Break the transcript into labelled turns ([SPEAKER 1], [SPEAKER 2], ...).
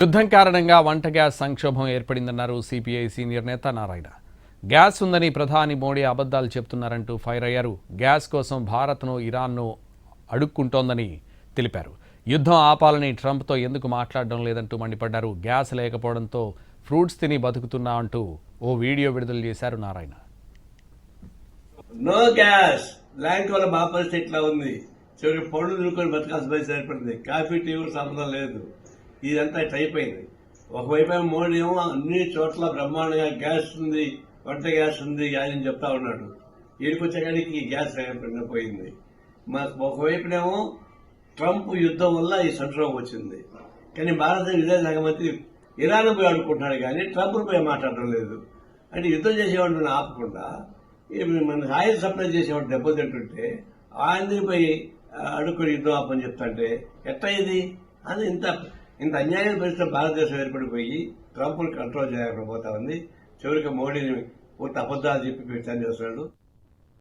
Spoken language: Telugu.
[SPEAKER 1] యుద్ధం కారణంగా వంట గ్యాస్ సంక్షోభం ఏర్పడిందన్నారు సిపిఐ సీనియర్ నేత నారాయణ. గ్యాస్ ఉందని ప్రధాని మోడీ అబద్ధాలు చెప్తున్నారంటూ ఫైర్ అయ్యారు. గ్యాస్ కోసం భారత్ను ఇరాన్ను అడుక్కుంటోందని తెలిపారు. యుద్ధం ఆపాలని ట్రంప్తో ఎందుకు మాట్లాడడం లేదంటూ మండిపడ్డారు. గ్యాస్ లేకపోవడంతో ఫ్రూట్స్ తిని బతుకుతున్నా అంటూ ఓ వీడియో విడుదల చేశారు నారాయణ.
[SPEAKER 2] నో గ్యాస్ ల్యాండ్ వల్ల మా పరిస్థితి ఇట్లా ఉంది. చివరికి పళ్ళు నిలుకొని బతకాల్సిన పరిస్థితి ఏర్పడింది. కాఫీ టీ కూడా సంబంధం లేదు. ఇదంతా ఇట్లా అయిపోయింది. ఒకవైపు మోడీ ఏమో అన్ని చోట్ల బ్రహ్మాండంగా గ్యాస్ ఉంది, వంట గ్యాస్ ఉంది అని చెప్తా ఉన్నాడు. వీడికి వచ్చేకాడికి ఈ గ్యాస్ పోయింది. ఒకవైపునేమో ట్రంప్ యుద్ధం వల్ల ఈ సంక్షోభం వచ్చింది. కానీ భారతదేశ విదేశాంగ మంత్రి ఇరాన్ పోయి ఆడుకుంటున్నాడు కానీ ట్రంప్ పోయి మాట్లాడడం లేదు. అంటే యుద్ధం చేసేవాడిని ఆపకుండా మన ఆయిల్ సప్లై చేసేవాడు దెబ్బతింటుంటే ఆయనకి పోయి అడుక్కుని యుద్ధం ఆపని చెప్తాంటే ఎట్లా ఇది అని ఇంత అన్యాయం పరిస్థితి భారతదేశం ఏర్పడిపోయి ట్రంప్ను కంట్రోల్ చేయకపోతా ఉంది. చివరికి మోడీని పూర్తి అబద్దాలు చెప్పి ప్రచారం చేస్తున్నాడు.